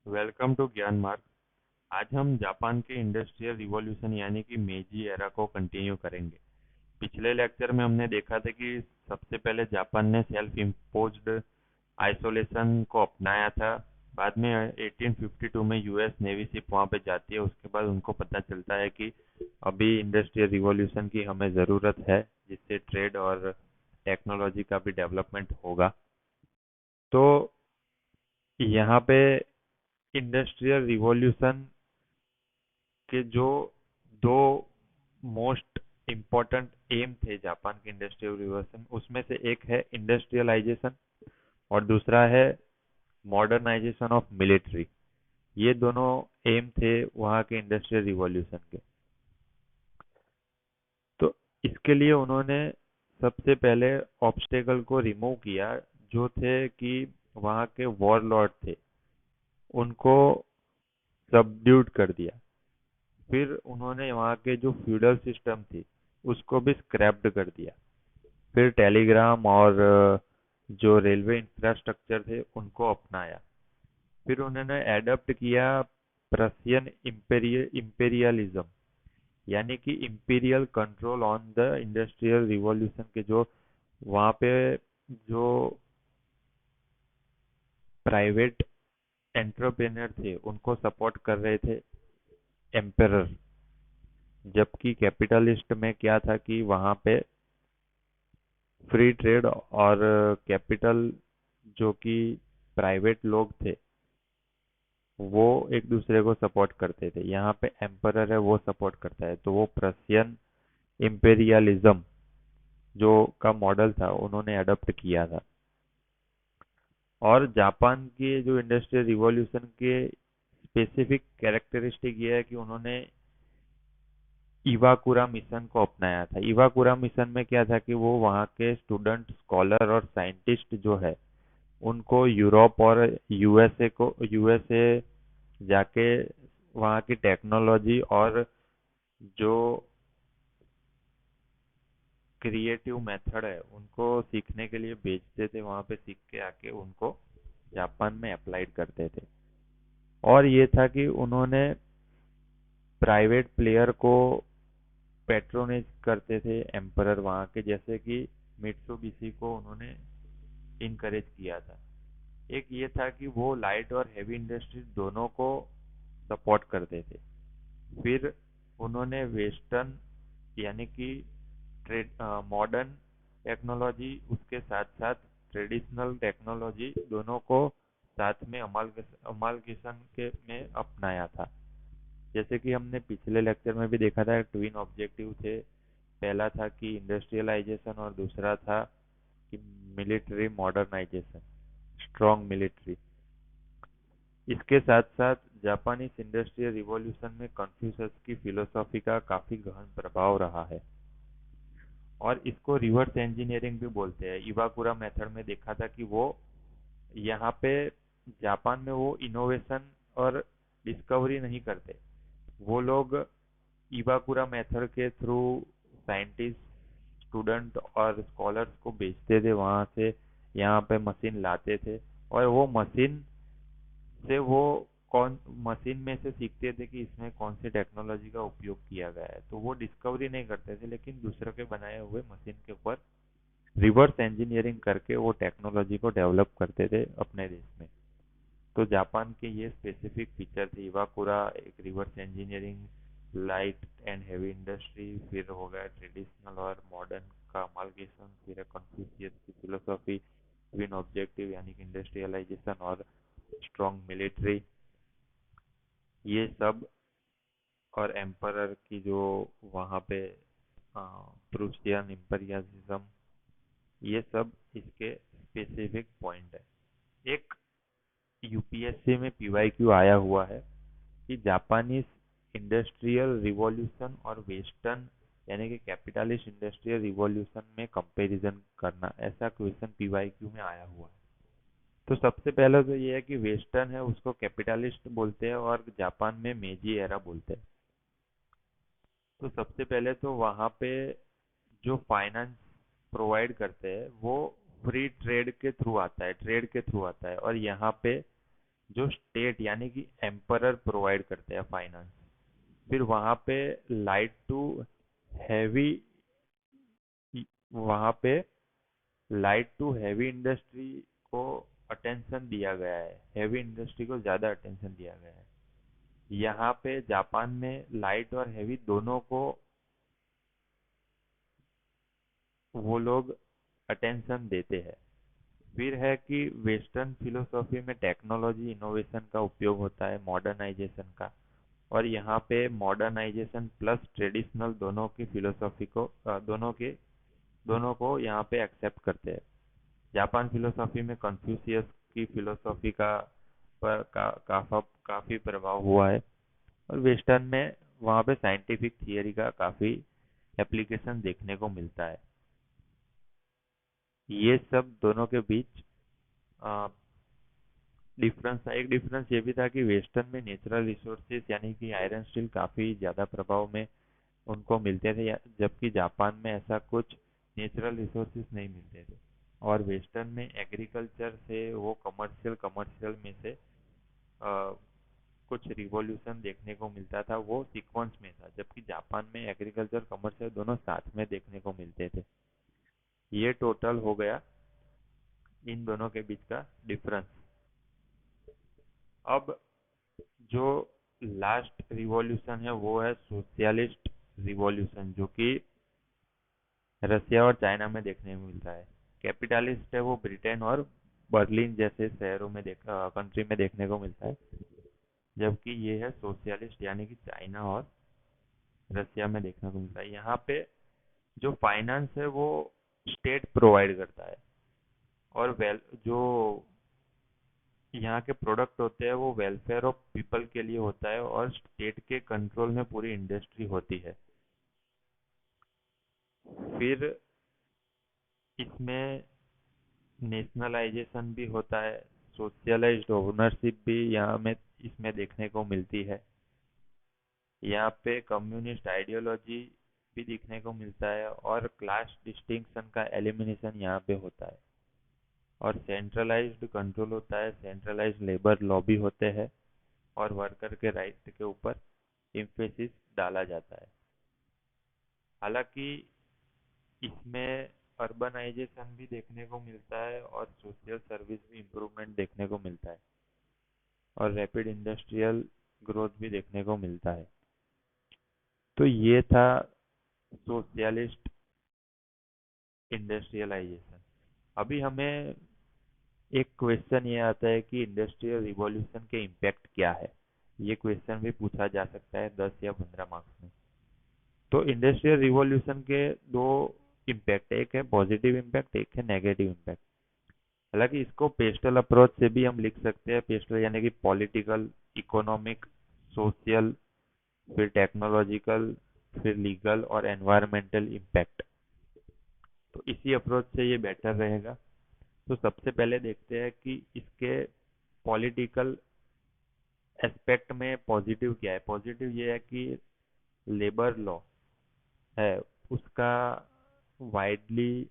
Welcome to ज्ञान मार्ग। आज हम जापान के इंडस्ट्रियल रिवॉल्यूशन यानी कि मेजी एरा को कंटिन्यू करेंगे। पिछले लेक्चर में हमने देखा था कि सबसे पहले जापान ने सेल्फ इम्पोज्ड आइसोलेशन को अपनाया था। बाद में 1852 में यूएस नेवी शिप वहां पे जाती है। उसके बाद उनको पता चलता है कि अभी इंडस्ट्रियल रिवॉल्यूशन की हमें ज़रूरत है, जिससे ट्रेड और टेक्नोलॉजी का भी डेवलपमेंट होगा। तो यहाँ पे इंडस्ट्रियल रिवॉल्यूशन के जो दो मोस्ट इम्पोर्टेंट एम थे जापान के इंडस्ट्रियल रिवॉल्यूशन, उसमें से एक है इंडस्ट्रियलाइजेशन और दूसरा है मॉडर्नाइजेशन ऑफ मिलिट्री। ये दोनों एम थे वहाँ के इंडस्ट्रियल रिवॉल्यूशन के। तो इसके लिए उन्होंने सबसे पहले ऑब्स्टेकल को रिमूव किया, जो थे कि वहाँ के वॉरलॉर्ड थे, उनको सबड्यूड कर दिया। फिर उन्होंने वहाँ के जो फ्यूडल सिस्टम थी उसको भी स्क्रैप्ड कर दिया। फिर टेलीग्राम और जो रेलवे इंफ्रास्ट्रक्चर थे उनको अपनाया। फिर उन्होंने एडप्ट किया प्रशियन इंपेरियलिज्म, यानी कि imperial control on the industrial revolution के जो वहाँ पे जो प्राइवेट एंटरप्रेन्योर थे उनको सपोर्ट कर रहे थे एम्परर। जबकि कैपिटलिस्ट में क्या था कि वहाँ पे फ्री ट्रेड और कैपिटल, जो कि प्राइवेट लोग थे, वो एक दूसरे को सपोर्ट करते थे। यहाँ पे एम्परर है वो सपोर्ट करता है, तो वो प्रशियन इंपेरियलिज्म जो का मॉडल था उन्होंने अडॉप्ट किया था। और जापान के जो इंडस्ट्रियल रिवॉल्यूशन के स्पेसिफिक कैरेक्टरिस्टिक ये है कि उन्होंने इवाकुरा मिशन को अपनाया था। इवाकुरा मिशन में क्या था कि वो वहाँ के स्टूडेंट, स्कॉलर और साइंटिस्ट जो है उनको यूरोप और यूएसए जाके वहाँ की टेक्नोलॉजी और जो क्रिएटिव मेथड है उनको सीखने के लिए भेजते थे। वहाँ पे सीख के आके उनको जापान में अप्लाइड करते थे। और ये था कि उन्होंने प्राइवेट प्लेयर को पेट्रोनेज करते थे एम्परर वहाँ के, जैसे कि मित्सुबिशी को उन्होंने इनकरेज किया था। एक ये था कि वो लाइट और हेवी इंडस्ट्री दोनों को सपोर्ट करते थे। फिर उन्होंने वेस्टर्न यानी कि मॉडर्न टेक्नोलॉजी, उसके साथ साथ ट्रेडिशनल टेक्नोलॉजी दोनों को साथ में अमालगेशन के में अपनाया था। जैसे कि हमने पिछले लेक्चर में भी देखा था, ट्विन ऑब्जेक्टिव थे। पहला था कि इंडस्ट्रियलाइजेशन और दूसरा था कि मिलिट्री मॉडर्नाइजेशन, स्ट्रॉन्ग मिलिट्री। इसके साथ साथ जापानीज इंडस्ट्रियल रिवॉल्यूशन में कन्फ्यूशस की फिलोसॉफी का काफी गहन प्रभाव रहा है। और इसको रिवर्स इंजीनियरिंग भी बोलते हैं। इवाकुरा मेथड में देखा था कि वो यहाँ पे जापान में वो इनोवेशन और डिस्कवरी नहीं करते। वो लोग इवाकुरा मेथड के थ्रू साइंटिस्ट, स्टूडेंट और स्कॉलर्स को भेजते थे वहाँ से, यहाँ पे मशीन लाते थे। और वो मशीन से वो कौन मशीन में से सीखते थे कि इसमें कौन सी टेक्नोलॉजी का उपयोग किया गया है। तो वो डिस्कवरी नहीं करते थे, लेकिन दूसरों के बनाए हुए मशीन के ऊपर रिवर्स इंजीनियरिंग करके वो टेक्नोलॉजी को डेवलप करते थे अपने देश में। तो जापान के ये स्पेसिफिक फीचर थे। इवाकुरा एक reverse engineering, light and heavy industry, फिर हो गया ट्रेडिशनल और मॉडर्न का अमालगेशन, फिर है कन्फ्यूशियस की फिलोसॉफी, ट्विन ऑब्जेक्टिव यानी कि इंडस्ट्रियलाइजेशन और स्ट्रॉन्ग मिलिट्री, ये सब। और एम्परर की जो वहाँ पे प्रूशियन इम्पीरियलिज्म, ये सब इसके स्पेसिफिक पॉइंट है। एक यूपीएससी में पीवाईक्यू आया हुआ है कि जापानीज इंडस्ट्रियल रिवॉल्यूशन और वेस्टर्न यानी कि कैपिटलिस्ट इंडस्ट्रियल रिवॉल्यूशन में कंपैरिजन करना, ऐसा क्वेश्चन पीवाईक्यू में आया हुआ है। तो सबसे पहले तो ये है कि वेस्टर्न है उसको कैपिटलिस्ट बोलते हैं और जापान में मेजी एरा बोलते हैं। तो सबसे पहले तो वहाँ पे जो फाइनेंस प्रोवाइड करते हैं वो फ्री ट्रेड के थ्रू आता है, ट्रेड के थ्रू आता है। और यहाँ पे जो स्टेट यानी कि एम्परर प्रोवाइड करते हैं फाइनेंस। फिर वहाँ पे लाइट टू हैवी वहाँ पे लाइट टू हैवी इंडस्ट्री को अटेंशन दिया गया है, हैवी इंडस्ट्री को ज़्यादा अटेंशन दिया गया है। यहाँ पे जापान में लाइट और हैवी दोनों को वो लोग अटेंशन देते हैं। फिर है कि वेस्टर्न फिलोसॉफी में टेक्नोलॉजी इनोवेशन का उपयोग होता है, मॉडर्नाइजेशन का। और यहाँ पे मॉडर्नाइजेशन प्लस ट्रेडिशनल दोनों की फिलोसॉफी को दोनों को यहाँ पे एक्सेप्ट करते हैं। जापान फिलोसॉफी में कन्फ्यूशियस की फिलोसॉफी काफी प्रभाव हुआ है। और वेस्टर्न में वहाँ पे साइंटिफिक थियरी का काफी एप्लीकेशन देखने को मिलता है। ये सब दोनों के बीच डिफरेंस था। एक डिफरेंस ये भी था कि वेस्टर्न में नेचुरल रिसोर्सेज यानी कि आयरन स्टील काफी ज्यादा प्रभाव में उनको मिलते थे, जबकि जापान में ऐसा कुछ नेचुरल रिसोर्सेज नहीं मिलते थे। और वेस्टर्न में एग्रीकल्चर से वो कमर्शियल कमर्शियल में से कुछ रिवॉल्यूशन देखने को मिलता था, वो सीक्वेंस में था, जबकि जापान में एग्रीकल्चर कमर्शियल दोनों साथ में देखने को मिलते थे। ये टोटल हो गया इन दोनों के बीच का डिफरेंस। अब जो लास्ट रिवॉल्यूशन है वो है सोशलिस्ट रिवॉल्यूशन, जो कि रसिया और चाइना में देखने में मिलता है। कैपिटलिस्ट है वो ब्रिटेन और बर्लिन जैसे शहरों में कंट्री में देखने को मिलता है, जबकि ये है सोशलिस्ट यानी कि चाइना और रसिया में देखने को मिलता है। यहाँ पे जो फाइनेंस है वो स्टेट प्रोवाइड करता है, और वेल जो यहाँ के प्रोडक्ट होते हैं वो वेलफेयर ऑफ पीपल के लिए होता है, और स्टेट के कंट्रोल में पूरी इंडस्ट्री होती है। फिर इसमें नेशनलाइजेशन भी होता है, सोशलाइज्ड ओनरशिप भी यहाँ में इसमें देखने को मिलती है। यहाँ पे कम्युनिस्ट आइडियोलॉजी भी देखने को मिलता है, और क्लास डिस्टिंक्शन का एलिमिनेशन यहाँ पे होता है। और सेंट्रलाइज्ड कंट्रोल होता है, सेंट्रलाइज्ड लेबर लॉबी होते हैं, और वर्कर के राइट के ऊपर इम्फेसिस डाला जाता है। हालांकि इसमें अर्बनाइजेशन भी देखने को मिलता है, और सोशल सर्विस भी इम्प्रूवमेंट देखने को मिलता है, और रैपिड इंडस्ट्रियल ग्रोथ भी देखने को मिलता है। तो ये था सोशलिस्ट इंडस्ट्रियलाइजेशन। अभी हमें एक क्वेश्चन ये आता है कि इंडस्ट्रियल रिवॉल्यूशन के इम्पैक्ट क्या है। ये क्वेश्चन भी पूछा जा सकता है 10 या 15 मार्क्स में। तो इंडस्ट्रियल रिवॉल्यूशन के दो इम्पैक्ट, एक है पॉजिटिव इम्पैक्ट, एक है नेगेटिव इम्पैक्ट। हालांकि इसको पेस्टल अप्रोच से भी हम लिख सकते हैं। पेस्टल यानी कि पॉलिटिकल, इकोनॉमिक, सोशल, फिर टेक्नोलॉजिकल, फिर लीगल और एनवायरमेंटल इम्पैक्ट। तो इसी अप्रोच से ये बेटर रहेगा। तो सबसे पहले देखते हैं कि इसके पॉलिटिकल एस्पेक्ट में पॉजिटिव क्या है। पॉजिटिव ये है कि लेबर लॉ है उसका वाइडली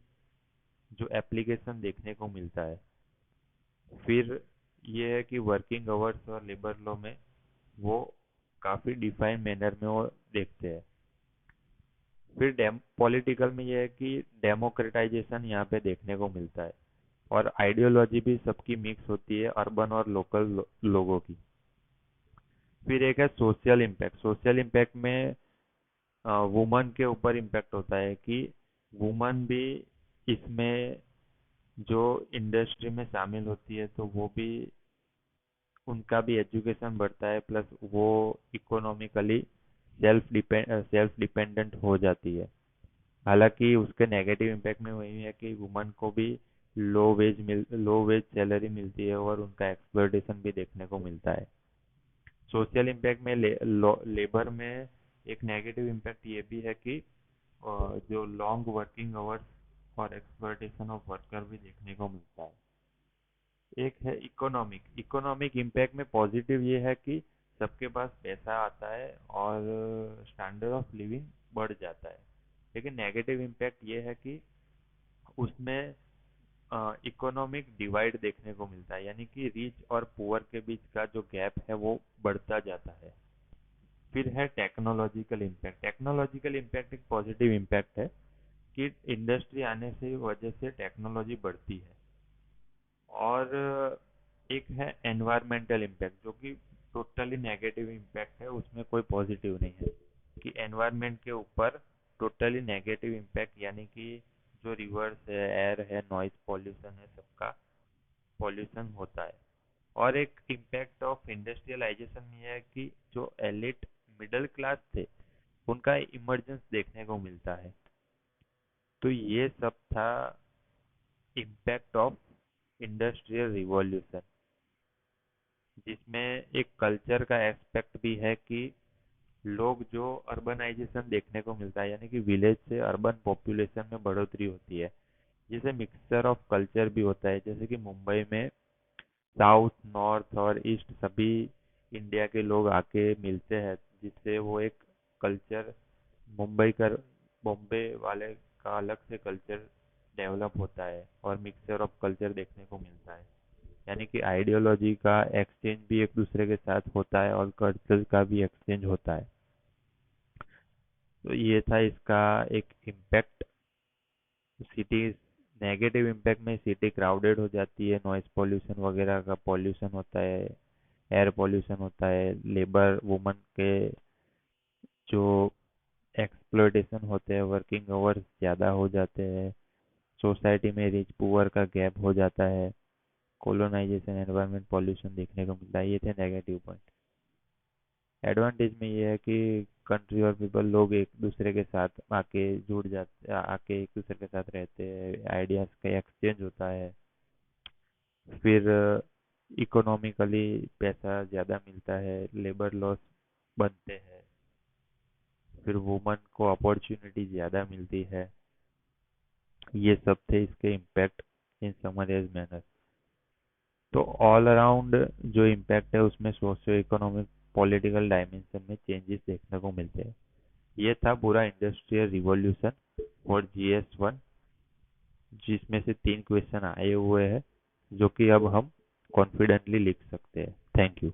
जो एप्लीकेशन देखने को मिलता है। फिर ये है कि वर्किंग आवर्स और लेबर लॉ में वो काफ़ी डिफाइन मैनर में वो देखते हैं। फिर पॉलिटिकल में ये है कि डेमोक्रेटाइजेशन यहाँ पे देखने को मिलता है, और आइडियोलॉजी भी सबकी मिक्स होती है, अर्बन और लोकल लोगों की। फिर एक है सोशल इम्पैक्ट। सोशल इम्पैक्ट में वुमन के ऊपर इम्पैक्ट होता है कि वुमन भी इसमें जो इंडस्ट्री में शामिल होती है तो वो भी उनका भी एजुकेशन बढ़ता है, प्लस वो इकोनॉमिकली सेल्फ डिपेंडेंट हो जाती है। हालांकि उसके नेगेटिव इम्पैक्ट में वही है कि वुमन को भी लो वेज सैलरी मिलती है, और उनका एक्सप्लॉयटेशन भी देखने को मिलता है। सोशल इम्पैक्ट में लेबर में एक नेगेटिव इम्पैक्ट ये भी है कि जो लॉन्ग वर्किंग आवर्स और एक्सप्लॉयटेशन ऑफ वर्कर भी देखने को मिलता है। एक है इकोनॉमिक। इकोनॉमिक इम्पैक्ट में पॉजिटिव ये है कि सबके पास पैसा आता है और स्टैंडर्ड ऑफ लिविंग बढ़ जाता है। लेकिन नेगेटिव इम्पैक्ट ये है कि उसमें इकोनॉमिक डिवाइड देखने को मिलता है, यानी कि रिच और पुअर के बीच का जो गैप है वो बढ़ता जाता है। फिर है टेक्नोलॉजिकल इम्पैक्ट। टेक्नोलॉजिकल इम्पैक्ट एक पॉजिटिव इम्पैक्ट है कि इंडस्ट्री आने से वजह से टेक्नोलॉजी बढ़ती है। और एक है एनवायरमेंटल इम्पैक्ट, जो कि टोटली नेगेटिव इम्पैक्ट है, उसमें कोई पॉजिटिव नहीं है। कि एनवायरनमेंट के ऊपर टोटली नेगेटिव इम्पैक्ट, यानी कि जो रिवर्स है, एयर है, नॉइज पॉल्यूशन है, सबका पॉल्यूशन होता है। और एक इम्पैक्ट ऑफ इंडस्ट्रियलाइजेशन ये है कि जो एलिट मिडिल क्लास थे उनका इमर्जेंस देखने को मिलता है। तो ये सब था इम्पैक्ट ऑफ इंडस्ट्रियल रिवॉल्यूशन, जिसमें एक कल्चर का एस्पेक्ट भी है कि लोग जो अर्बनाइजेशन देखने को मिलता है, यानी कि विलेज से अर्बन पॉपुलेशन में बढ़ोतरी होती है, जिसे मिक्सचर ऑफ कल्चर भी होता है। जैसे कि मुंबई में साउथ, नॉर्थ और ईस्ट सभी इंडिया के लोग आके मिलते हैं, जिससे वो एक कल्चर मुंबई का, बॉम्बे वाले का अलग से कल्चर डेवलप होता है और मिक्सचर ऑफ कल्चर देखने को मिलता है। यानी कि आइडियोलॉजी का एक्सचेंज भी एक दूसरे के साथ होता है और कल्चर का भी एक्सचेंज होता है। तो ये था इसका एक इम्पैक्ट। सिटी नेगेटिव इम्पैक्ट में सिटी क्राउडेड हो जाती है, नॉइज पॉल्यूशन वगैरह का पॉल्यूशन होता है, एयर पॉल्यूशन होता है, लेबर वुमन के जो एक्सप्लॉयटेशन होते हैं, वर्किंग आवर्स ज़्यादा हो जाते हैं, सोसाइटी में रिच पुअर का गैप हो जाता है, कोलोनाइजेशन, एनवायरनमेंट पॉल्यूशन देखने को मिलता है। ये थे नेगेटिव पॉइंट। एडवांटेज में ये है कि कंट्री और पीपल लोग एक दूसरे के साथ आके जुड़ जाते, आके एक दूसरे के साथ रहते हैं, आइडियाज का एक्सचेंज होता है। फिर इकोनॉमिकली पैसा ज़्यादा मिलता है, लेबर लॉस बनते हैं, फिर वुमन को अपॉर्चुनिटी ज़्यादा मिलती है। ये सब थे इसके इम्पैक्ट इन समराइज मैनर। तो ऑल अराउंड जो इम्पैक्ट है उसमें सोशियो इकोनॉमिक पॉलिटिकल डायमेंशन में चेंजेस देखने को मिलते हैं। ये था पूरा इंडस्ट्रियल रिवॉल्यूशन और GS1, जिसमें से 3 क्वेश्चन आए हुए हैं जो कि अब हम कॉन्फिडेंटली लिख सकते हैं। Thank you.